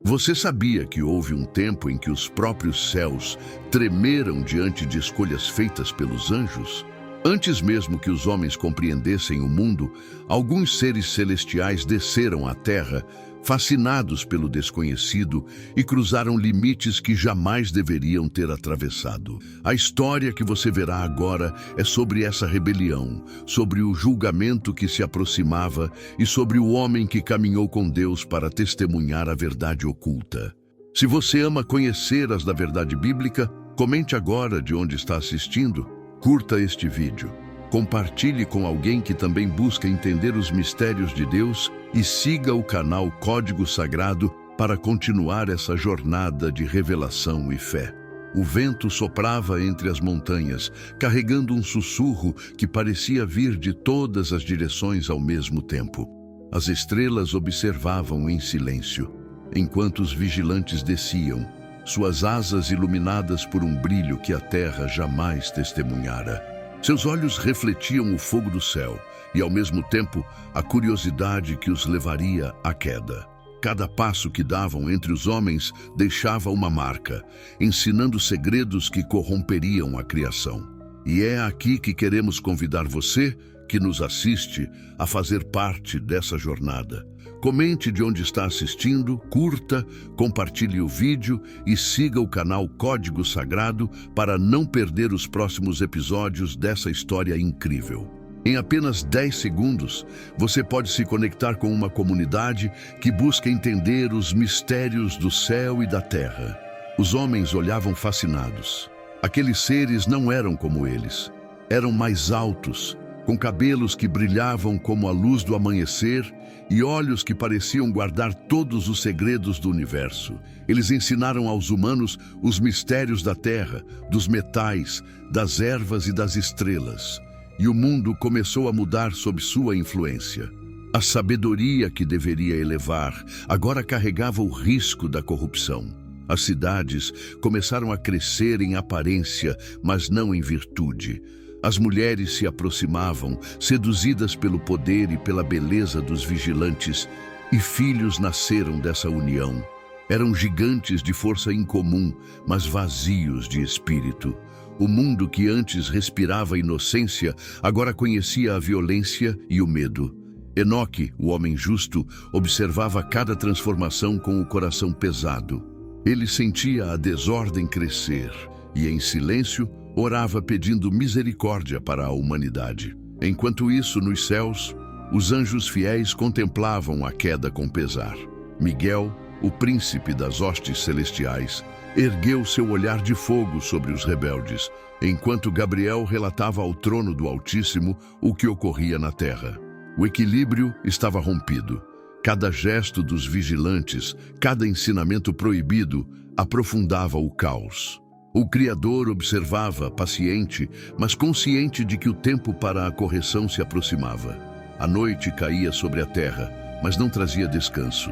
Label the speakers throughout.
Speaker 1: Você sabia que houve um tempo em que os próprios céus tremeram diante de escolhas feitas pelos anjos? Antes mesmo que os homens compreendessem o mundo, alguns seres celestiais desceram à terra, fascinados pelo desconhecido, e cruzaram limites que jamais deveriam ter atravessado. A história que você verá agora é sobre essa rebelião, sobre o julgamento que se aproximava e sobre o homem que caminhou com Deus para testemunhar a verdade oculta. Se você ama conhecer as da verdade bíblica, comente agora de onde está assistindo, curta este vídeo, compartilhe com alguém que também busca entender os mistérios de Deus e siga o canal Código Sagrado para continuar essa jornada de revelação e fé. O vento soprava entre as montanhas, carregando um sussurro que parecia vir de todas as direções ao mesmo tempo. As estrelas observavam em silêncio, enquanto os vigilantes desciam, suas asas iluminadas por um brilho que a terra jamais testemunhara. Seus olhos refletiam o fogo do céu e, ao mesmo tempo, a curiosidade que os levaria à queda. Cada passo que davam entre os homens deixava uma marca, ensinando segredos que corromperiam a criação. E é aqui que queremos convidar você, que nos assiste, a fazer parte dessa jornada. Comente de onde está assistindo, curta, compartilhe o vídeo e siga o canal Código Sagrado para não perder os próximos episódios dessa história incrível. Em apenas 10 segundos, você pode se conectar com uma comunidade que busca entender os mistérios do céu e da terra. Os homens olhavam fascinados. Aqueles seres não eram como eles. Eram mais altos, com cabelos que brilhavam como a luz do amanhecer e olhos que pareciam guardar todos os segredos do universo. Eles ensinaram aos humanos os mistérios da terra, dos metais, das ervas e das estrelas. E o mundo começou a mudar sob sua influência. A sabedoria que deveria elevar agora carregava o risco da corrupção. As cidades começaram a crescer em aparência, mas não em virtude. As mulheres se aproximavam, seduzidas pelo poder e pela beleza dos vigilantes, e filhos nasceram dessa união. Eram gigantes de força incomum, mas vazios de espírito. O mundo que antes respirava inocência, agora conhecia a violência e o medo. Enoque, o homem justo, observava cada transformação com o coração pesado. Ele sentia a desordem crescer e, em silêncio, orava pedindo misericórdia para a humanidade. Enquanto isso, nos céus, os anjos fiéis contemplavam a queda com pesar. Miguel, o príncipe das hostes celestiais, ergueu seu olhar de fogo sobre os rebeldes, enquanto Gabriel relatava ao trono do Altíssimo o que ocorria na terra. O equilíbrio estava rompido. Cada gesto dos vigilantes, cada ensinamento proibido, aprofundava o caos. O Criador observava, paciente, mas consciente de que o tempo para a correção se aproximava. A noite caía sobre a terra, mas não trazia descanso.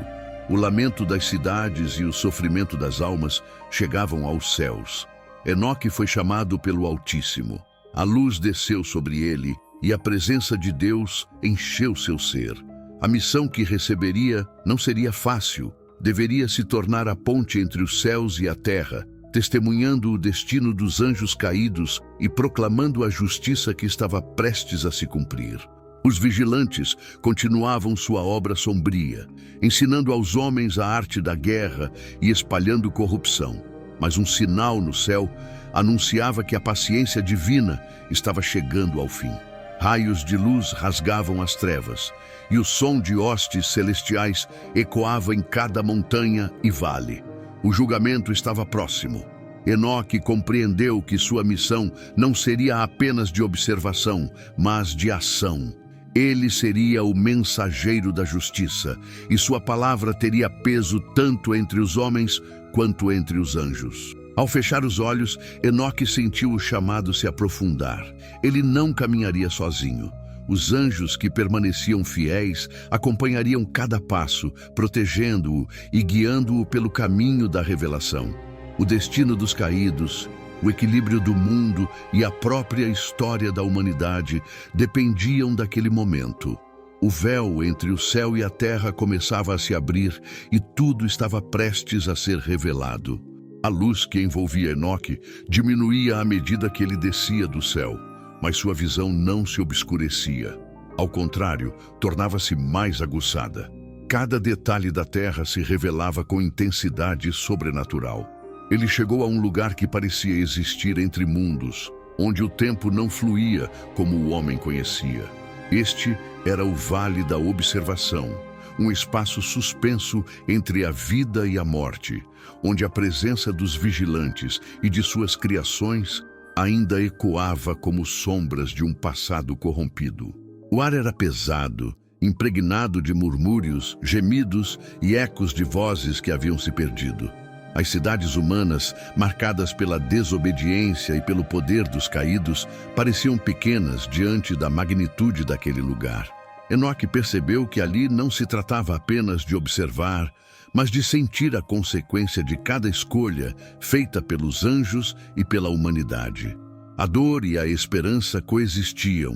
Speaker 1: O lamento das cidades e o sofrimento das almas chegavam aos céus. Enoque foi chamado pelo Altíssimo. A luz desceu sobre ele e a presença de Deus encheu seu ser. A missão que receberia não seria fácil. Deveria se tornar a ponte entre os céus e a terra, testemunhando o destino dos anjos caídos e proclamando a justiça que estava prestes a se cumprir. Os vigilantes continuavam sua obra sombria, ensinando aos homens a arte da guerra e espalhando corrupção. Mas um sinal no céu anunciava que a paciência divina estava chegando ao fim. Raios de luz rasgavam as trevas, e o som de hostes celestiais ecoava em cada montanha e vale. O julgamento estava próximo. Enoque compreendeu que sua missão não seria apenas de observação, mas de ação. Ele seria o mensageiro da justiça, e sua palavra teria peso tanto entre os homens quanto entre os anjos. Ao fechar os olhos, Enoque sentiu o chamado se aprofundar. Ele não caminharia sozinho. Os anjos que permaneciam fiéis acompanhariam cada passo, protegendo-o e guiando-o pelo caminho da revelação. O destino dos caídos, o equilíbrio do mundo e a própria história da humanidade dependiam daquele momento. O véu entre o céu e a terra começava a se abrir e tudo estava prestes a ser revelado. A luz que envolvia Enoque diminuía à medida que ele descia do céu, mas sua visão não se obscurecia. Ao contrário, tornava-se mais aguçada. Cada detalhe da terra se revelava com intensidade sobrenatural. Ele chegou a um lugar que parecia existir entre mundos, onde o tempo não fluía como o homem conhecia. Este era o Vale da Observação, um espaço suspenso entre a vida e a morte, onde a presença dos vigilantes e de suas criações ainda ecoava como sombras de um passado corrompido. O ar era pesado, impregnado de murmúrios, gemidos e ecos de vozes que haviam se perdido. As cidades humanas, marcadas pela desobediência e pelo poder dos caídos, pareciam pequenas diante da magnitude daquele lugar. Enoque percebeu que ali não se tratava apenas de observar, mas de sentir a consequência de cada escolha feita pelos anjos e pela humanidade. A dor e a esperança coexistiam,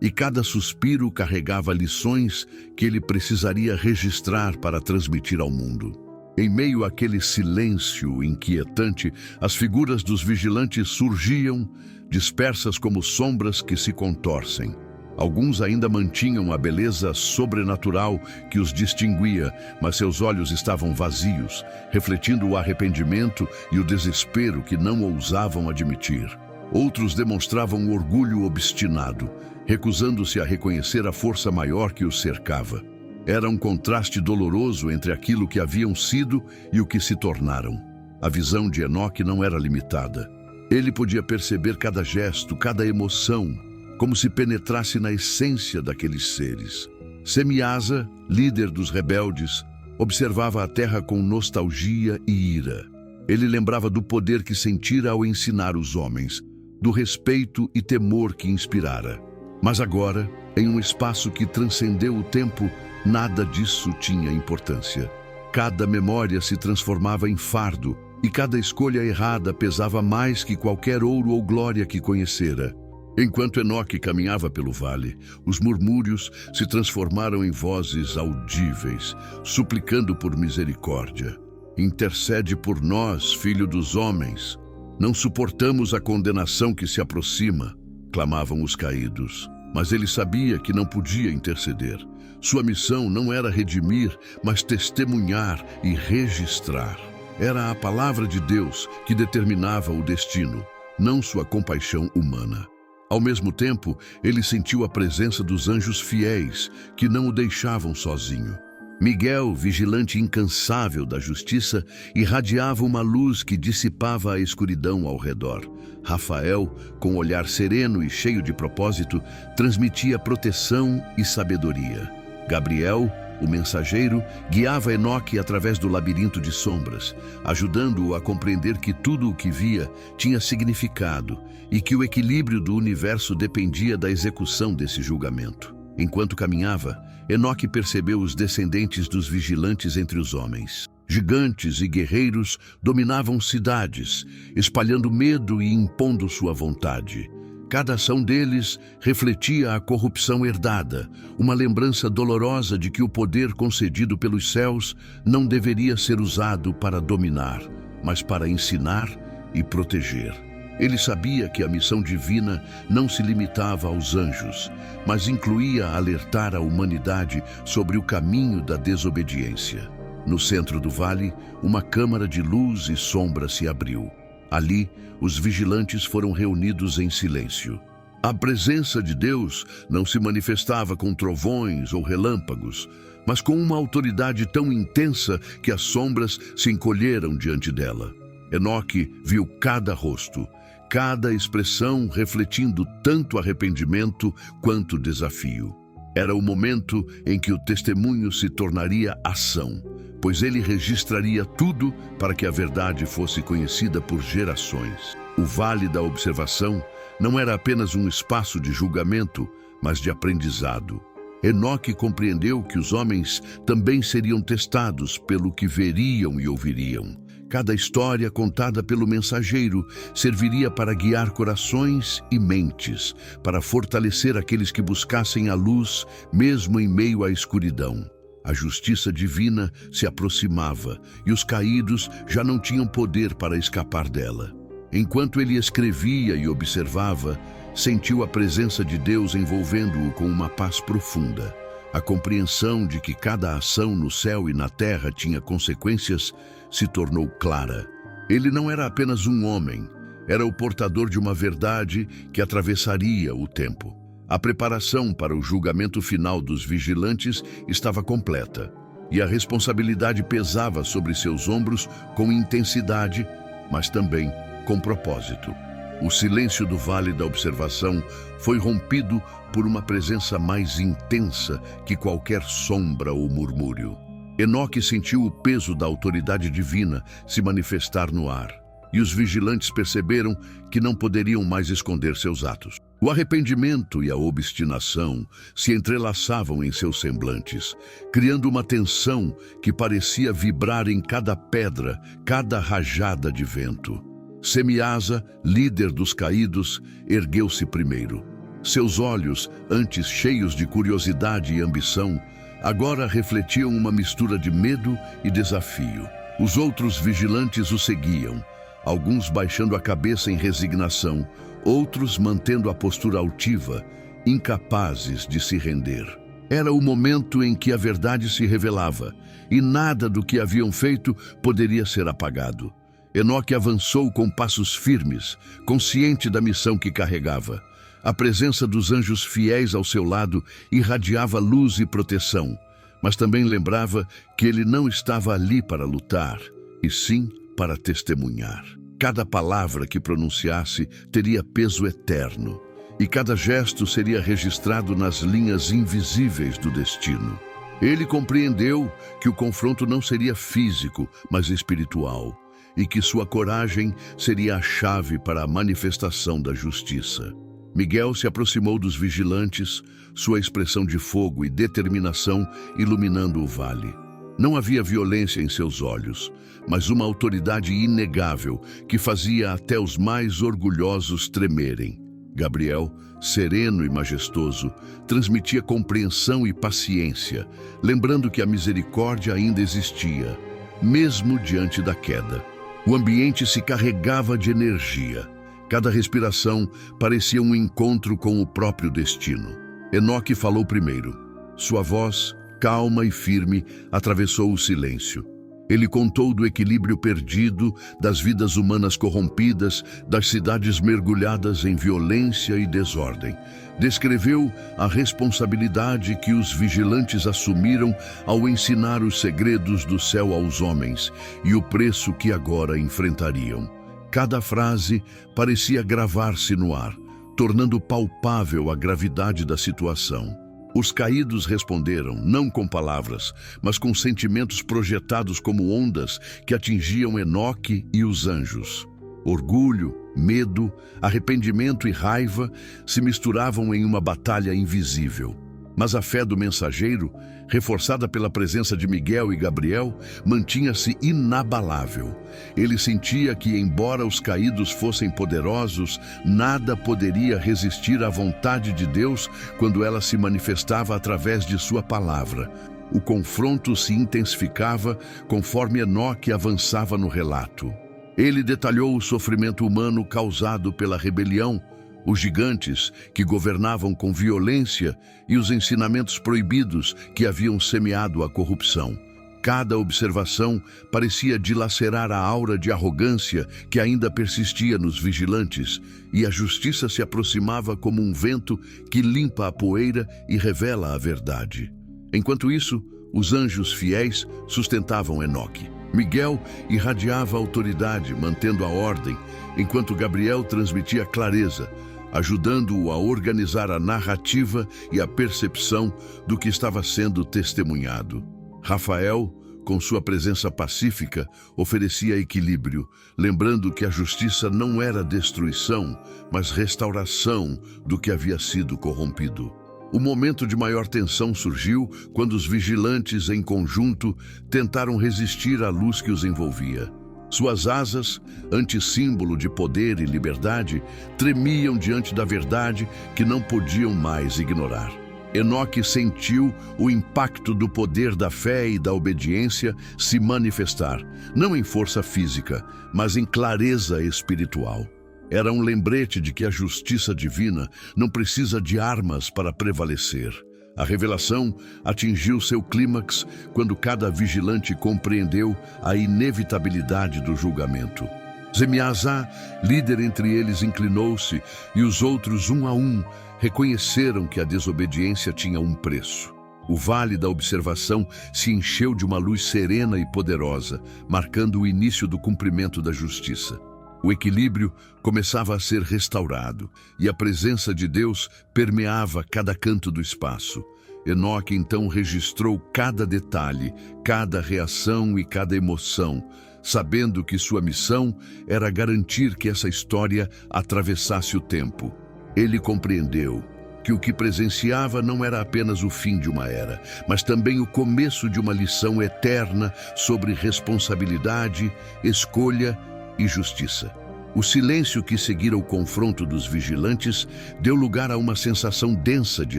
Speaker 1: e cada suspiro carregava lições que ele precisaria registrar para transmitir ao mundo. Em meio àquele silêncio inquietante, as figuras dos vigilantes surgiam, dispersas como sombras que se contorcem. Alguns ainda mantinham a beleza sobrenatural que os distinguia, mas seus olhos estavam vazios, refletindo o arrependimento e o desespero que não ousavam admitir. Outros demonstravam orgulho obstinado, recusando-se a reconhecer a força maior que os cercava. Era um contraste doloroso entre aquilo que haviam sido e o que se tornaram. A visão de Enoque não era limitada. Ele podia perceber cada gesto, cada emoção, como se penetrasse na essência daqueles seres. Semiasa, líder dos rebeldes, observava a terra com nostalgia e ira. Ele lembrava do poder que sentira ao ensinar os homens, do respeito e temor que inspirara. Mas agora, em um espaço que transcendeu o tempo, nada disso tinha importância. Cada memória se transformava em fardo, e cada escolha errada pesava mais que qualquer ouro ou glória que conhecera. Enquanto Enoque caminhava pelo vale, os murmúrios se transformaram em vozes audíveis, suplicando por misericórdia. Intercede por nós, filho dos homens. Não suportamos a condenação que se aproxima, clamavam os caídos. Mas ele sabia que não podia interceder. Sua missão não era redimir, mas testemunhar e registrar. Era a palavra de Deus que determinava o destino, não sua compaixão humana. Ao mesmo tempo, ele sentiu a presença dos anjos fiéis, que não o deixavam sozinho. Miguel, vigilante incansável da justiça, irradiava uma luz que dissipava a escuridão ao redor. Rafael, com olhar sereno e cheio de propósito, transmitia proteção e sabedoria. Gabriel, o mensageiro, guiava Enoque através do labirinto de sombras, ajudando-o a compreender que tudo o que via tinha significado e que o equilíbrio do universo dependia da execução desse julgamento. Enquanto caminhava, Enoque percebeu os descendentes dos vigilantes entre os homens. Gigantes e guerreiros dominavam cidades, espalhando medo e impondo sua vontade. Cada ação deles refletia a corrupção herdada, uma lembrança dolorosa de que o poder concedido pelos céus não deveria ser usado para dominar, mas para ensinar e proteger. Ele sabia que a missão divina não se limitava aos anjos, mas incluía alertar a humanidade sobre o caminho da desobediência. No centro do vale, uma câmara de luz e sombra se abriu. Ali, os vigilantes foram reunidos em silêncio. A presença de Deus não se manifestava com trovões ou relâmpagos, mas com uma autoridade tão intensa que as sombras se encolheram diante dela. Enoque viu cada rosto, cada expressão refletindo tanto arrependimento quanto desafio. Era o momento em que o testemunho se tornaria ação, pois ele registraria tudo para que a verdade fosse conhecida por gerações. O Vale da Observação não era apenas um espaço de julgamento, mas de aprendizado. Enoque compreendeu que os homens também seriam testados pelo que veriam e ouviriam. Cada história contada pelo mensageiro serviria para guiar corações e mentes, para fortalecer aqueles que buscassem a luz, mesmo em meio à escuridão. A justiça divina se aproximava e os caídos já não tinham poder para escapar dela. Enquanto ele escrevia e observava, sentiu a presença de Deus envolvendo-o com uma paz profunda. A compreensão de que cada ação no céu e na terra tinha consequências se tornou clara. Ele não era apenas um homem, era o portador de uma verdade que atravessaria o tempo. A preparação para o julgamento final dos vigilantes estava completa, e a responsabilidade pesava sobre seus ombros com intensidade, mas também com propósito. O silêncio do Vale da Observação foi rompido por uma presença mais intensa que qualquer sombra ou murmúrio. Enoque sentiu o peso da autoridade divina se manifestar no ar, e os vigilantes perceberam que não poderiam mais esconder seus atos. O arrependimento e a obstinação se entrelaçavam em seus semblantes, criando uma tensão que parecia vibrar em cada pedra, cada rajada de vento. Semiasa, líder dos caídos, ergueu-se primeiro. Seus olhos, antes cheios de curiosidade e ambição, agora refletiam uma mistura de medo e desafio. Os outros vigilantes o seguiam, alguns baixando a cabeça em resignação, outros mantendo a postura altiva, incapazes de se render. Era o momento em que a verdade se revelava, e nada do que haviam feito poderia ser apagado. Enoque avançou com passos firmes, consciente da missão que carregava. A presença dos anjos fiéis ao seu lado irradiava luz e proteção, mas também lembrava que ele não estava ali para lutar, e sim para testemunhar. Cada palavra que pronunciasse teria peso eterno, e cada gesto seria registrado nas linhas invisíveis do destino. Ele compreendeu que o confronto não seria físico, mas espiritual, e que sua coragem seria a chave para a manifestação da justiça. Miguel se aproximou dos vigilantes, sua expressão de fogo e determinação iluminando o vale. Não havia violência em seus olhos, mas uma autoridade inegável que fazia até os mais orgulhosos tremerem. Gabriel, sereno e majestoso, transmitia compreensão e paciência, lembrando que a misericórdia ainda existia, mesmo diante da queda. O ambiente se carregava de energia. Cada respiração parecia um encontro com o próprio destino. Enoque falou primeiro. Sua voz, calma e firme, atravessou o silêncio. Ele contou do equilíbrio perdido, das vidas humanas corrompidas, das cidades mergulhadas em violência e desordem. Descreveu a responsabilidade que os vigilantes assumiram ao ensinar os segredos do céu aos homens e o preço que agora enfrentariam. Cada frase parecia gravar-se no ar, tornando palpável a gravidade da situação. Os caídos responderam, não com palavras, mas com sentimentos projetados como ondas que atingiam Enoque e os anjos. Orgulho, medo, arrependimento e raiva se misturavam em uma batalha invisível. Mas a fé do mensageiro, reforçada pela presença de Miguel e Gabriel, mantinha-se inabalável. Ele sentia que, embora os caídos fossem poderosos, nada poderia resistir à vontade de Deus quando ela se manifestava através de sua palavra. O confronto se intensificava conforme Enoque avançava no relato. Ele detalhou o sofrimento humano causado pela rebelião, os gigantes que governavam com violência e os ensinamentos proibidos que haviam semeado a corrupção. Cada observação parecia dilacerar a aura de arrogância que ainda persistia nos vigilantes, e a justiça se aproximava como um vento que limpa a poeira e revela a verdade. Enquanto isso, os anjos fiéis sustentavam Enoque. Miguel irradiava autoridade, mantendo a ordem, enquanto Gabriel transmitia clareza, ajudando-o a organizar a narrativa e a percepção do que estava sendo testemunhado. Rafael, com sua presença pacífica, oferecia equilíbrio, lembrando que a justiça não era destruição, mas restauração do que havia sido corrompido. O momento de maior tensão surgiu quando os vigilantes, em conjunto, tentaram resistir à luz que os envolvia. Suas asas, antissímbolo de poder e liberdade, tremiam diante da verdade que não podiam mais ignorar. Enoque sentiu o impacto do poder da fé e da obediência se manifestar, não em força física, mas em clareza espiritual. Era um lembrete de que a justiça divina não precisa de armas para prevalecer. A revelação atingiu seu clímax quando cada vigilante compreendeu a inevitabilidade do julgamento. Zemiasá, líder entre eles, inclinou-se e os outros, um a um, reconheceram que a desobediência tinha um preço. O vale da observação se encheu de uma luz serena e poderosa, marcando o início do cumprimento da justiça. O equilíbrio começava a ser restaurado e a presença de Deus permeava cada canto do espaço. Enoque então registrou cada detalhe, cada reação e cada emoção, sabendo que sua missão era garantir que essa história atravessasse o tempo. Ele compreendeu que o que presenciava não era apenas o fim de uma era, mas também o começo de uma lição eterna sobre responsabilidade, escolha e justiça. O silêncio que seguira o confronto dos vigilantes deu lugar a uma sensação densa de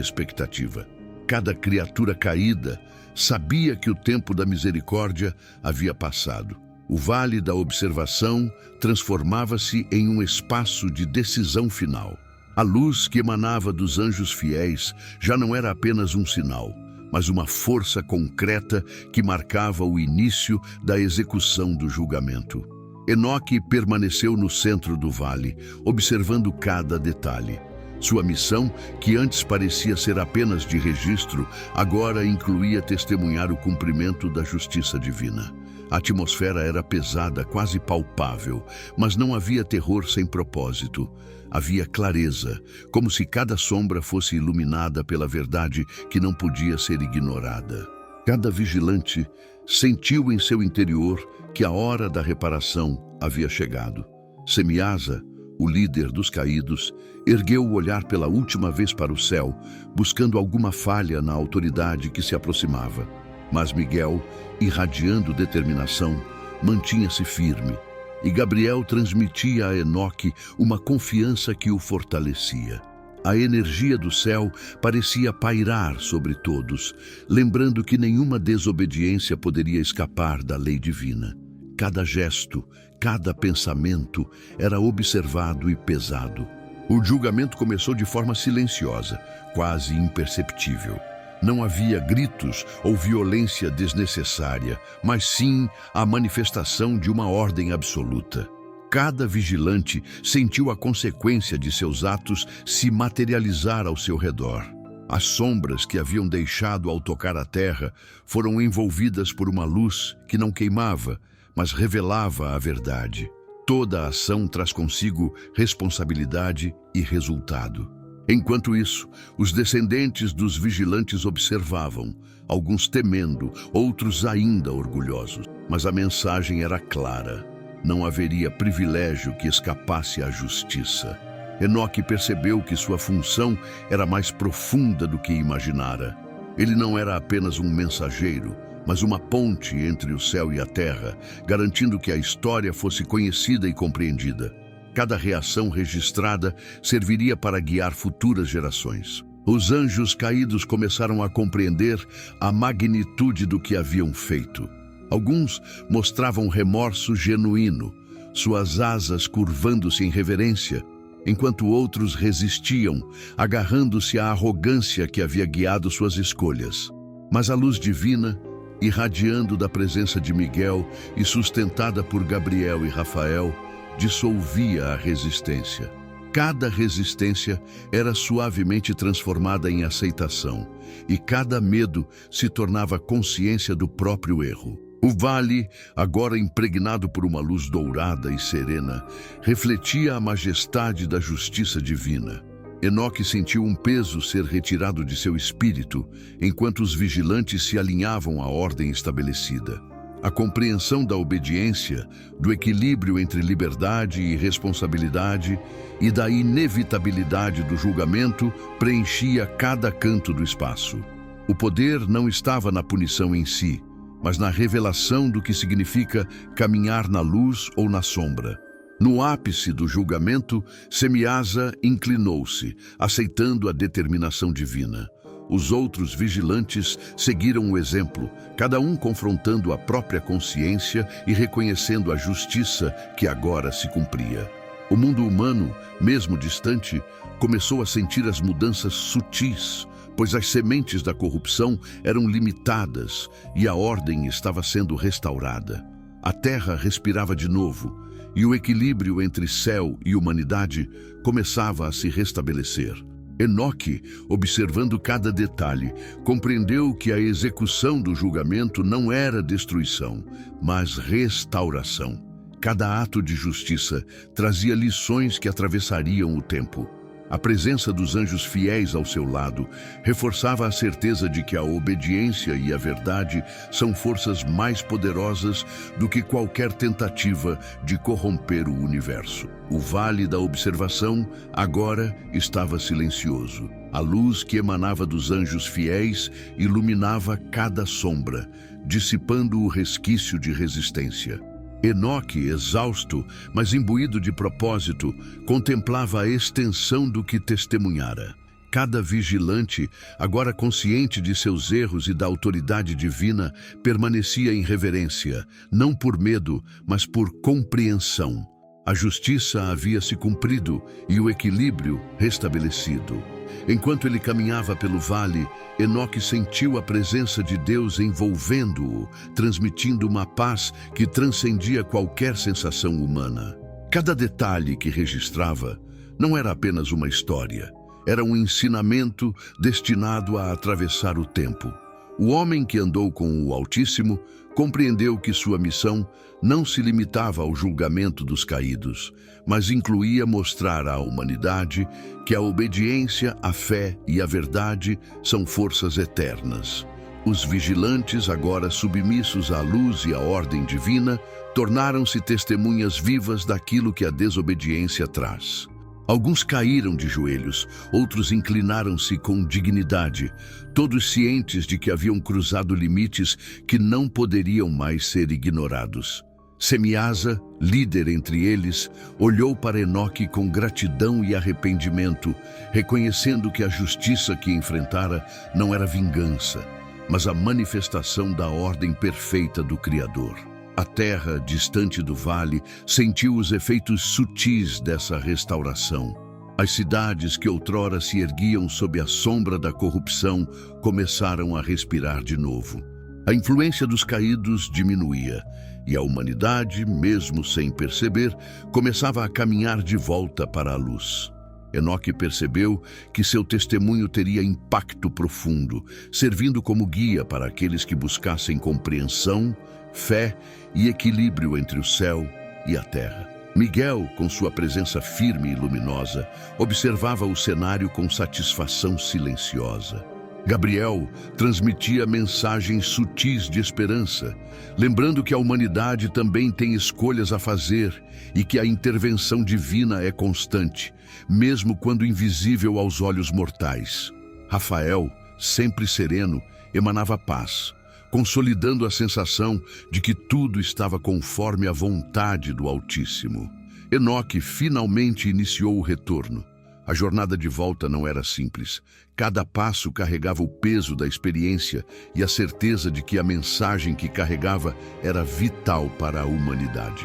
Speaker 1: expectativa. Cada criatura caída sabia que o tempo da misericórdia havia passado. O vale da observação transformava-se em um espaço de decisão final. A luz que emanava dos anjos fiéis já não era apenas um sinal, mas uma força concreta que marcava o início da execução do julgamento. Enoque permaneceu no centro do vale, observando cada detalhe. Sua missão, que antes parecia ser apenas de registro, agora incluía testemunhar o cumprimento da justiça divina. A atmosfera era pesada, quase palpável, mas não havia terror sem propósito. Havia clareza, como se cada sombra fosse iluminada pela verdade que não podia ser ignorada. Cada vigilante sentiu em seu interior que a hora da reparação havia chegado. Semiasa, o líder dos caídos, ergueu o olhar pela última vez para o céu, buscando alguma falha na autoridade que se aproximava. Mas Miguel, irradiando determinação, mantinha-se firme, e Gabriel transmitia a Enoque uma confiança que o fortalecia. A energia do céu parecia pairar sobre todos, lembrando que nenhuma desobediência poderia escapar da lei divina. Cada gesto, cada pensamento era observado e pesado. O julgamento começou de forma silenciosa, quase imperceptível. Não havia gritos ou violência desnecessária, mas sim a manifestação de uma ordem absoluta. Cada vigilante sentiu a consequência de seus atos se materializar ao seu redor. As sombras que haviam deixado ao tocar a terra foram envolvidas por uma luz que não queimava, mas revelava a verdade. Toda a ação traz consigo responsabilidade e resultado. Enquanto isso, os descendentes dos vigilantes observavam, alguns temendo, outros ainda orgulhosos. Mas a mensagem era clara: não haveria privilégio que escapasse à justiça. Enoque percebeu que sua função era mais profunda do que imaginara. Ele não era apenas um mensageiro, mas uma ponte entre o céu e a terra, garantindo que a história fosse conhecida e compreendida. Cada reação registrada serviria para guiar futuras gerações. Os anjos caídos começaram a compreender a magnitude do que haviam feito. Alguns mostravam remorso genuíno, suas asas curvando-se em reverência, enquanto outros resistiam, agarrando-se à arrogância que havia guiado suas escolhas. Mas a luz divina, irradiando da presença de Miguel e sustentada por Gabriel e Rafael, dissolvia a resistência. Cada resistência era suavemente transformada em aceitação, e cada medo se tornava consciência do próprio erro. O vale, agora impregnado por uma luz dourada e serena, refletia a majestade da justiça divina. Enoque sentiu um peso ser retirado de seu espírito, enquanto os vigilantes se alinhavam à ordem estabelecida. A compreensão da obediência, do equilíbrio entre liberdade e responsabilidade e da inevitabilidade do julgamento preenchia cada canto do espaço. O poder não estava na punição em si, mas na revelação do que significa caminhar na luz ou na sombra. No ápice do julgamento, Semiasa inclinou-se, aceitando a determinação divina. Os outros vigilantes seguiram o exemplo, cada um confrontando a própria consciência e reconhecendo a justiça que agora se cumpria. O mundo humano, mesmo distante, começou a sentir as mudanças sutis, pois as sementes da corrupção eram limitadas e a ordem estava sendo restaurada. A terra respirava de novo e o equilíbrio entre céu e humanidade começava a se restabelecer. Enoque, observando cada detalhe, compreendeu que a execução do julgamento não era destruição, mas restauração. Cada ato de justiça trazia lições que atravessariam o tempo. A presença dos anjos fiéis ao seu lado reforçava a certeza de que a obediência e a verdade são forças mais poderosas do que qualquer tentativa de corromper o universo. O Vale da Observação agora estava silencioso. A luz que emanava dos anjos fiéis iluminava cada sombra, dissipando o resquício de resistência. Enoque, exausto, mas imbuído de propósito, contemplava a extensão do que testemunhara. Cada vigilante, agora consciente de seus erros e da autoridade divina, permanecia em reverência, não por medo, mas por compreensão. A justiça havia se cumprido e o equilíbrio restabelecido. Enquanto ele caminhava pelo vale, Enoque sentiu a presença de Deus envolvendo-o, transmitindo uma paz que transcendia qualquer sensação humana. Cada detalhe que registrava não era apenas uma história, era um ensinamento destinado a atravessar o tempo. O homem que andou com o Altíssimo compreendeu que sua missão não se limitava ao julgamento dos caídos, mas incluía mostrar à humanidade que a obediência, a fé e a verdade são forças eternas. Os vigilantes, agora submissos à luz e à ordem divina, tornaram-se testemunhas vivas daquilo que a desobediência traz. Alguns caíram de joelhos, outros inclinaram-se com dignidade, todos cientes de que haviam cruzado limites que não poderiam mais ser ignorados. Semiasa, líder entre eles, olhou para Enoque com gratidão e arrependimento, reconhecendo que a justiça que enfrentara não era vingança, mas a manifestação da ordem perfeita do Criador. A terra, distante do vale, sentiu os efeitos sutis dessa restauração. As cidades que outrora se erguiam sob a sombra da corrupção começaram a respirar de novo. A influência dos caídos diminuía, e a humanidade, mesmo sem perceber, começava a caminhar de volta para a luz. Enoque percebeu que seu testemunho teria impacto profundo, servindo como guia para aqueles que buscassem compreensão, fé e equilíbrio entre o céu e a terra. Miguel, com sua presença firme e luminosa, observava o cenário com satisfação silenciosa. Gabriel transmitia mensagens sutis de esperança, lembrando que a humanidade também tem escolhas a fazer e que a intervenção divina é constante, mesmo quando invisível aos olhos mortais. Rafael, sempre sereno, emanava paz, consolidando a sensação de que tudo estava conforme a vontade do Altíssimo. Enoque finalmente iniciou o retorno. A jornada de volta não era simples. Cada passo carregava o peso da experiência e a certeza de que a mensagem que carregava era vital para a humanidade.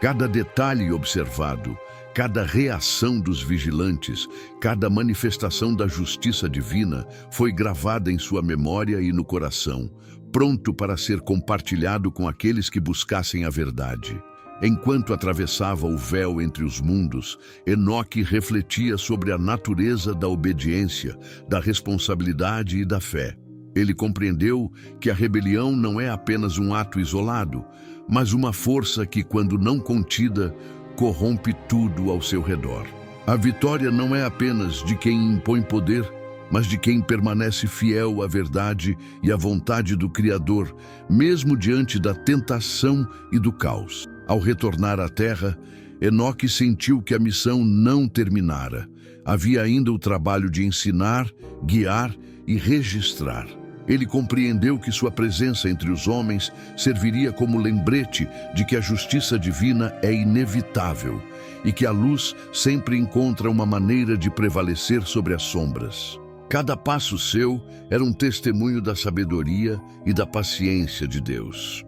Speaker 1: Cada detalhe observado, cada reação dos vigilantes, cada manifestação da justiça divina foi gravada em sua memória e no coração, pronto para ser compartilhado com aqueles que buscassem a verdade. Enquanto atravessava o véu entre os mundos, Enoque refletia sobre a natureza da obediência, da responsabilidade e da fé. Ele compreendeu que a rebelião não é apenas um ato isolado, mas uma força que, quando não contida, corrompe tudo ao seu redor. A vitória não é apenas de quem impõe poder, mas de quem permanece fiel à verdade e à vontade do Criador, mesmo diante da tentação e do caos. Ao retornar à terra, Enoque sentiu que a missão não terminara. Havia ainda o trabalho de ensinar, guiar e registrar. Ele compreendeu que sua presença entre os homens serviria como lembrete de que a justiça divina é inevitável e que a luz sempre encontra uma maneira de prevalecer sobre as sombras. Cada passo seu era um testemunho da sabedoria e da paciência de Deus.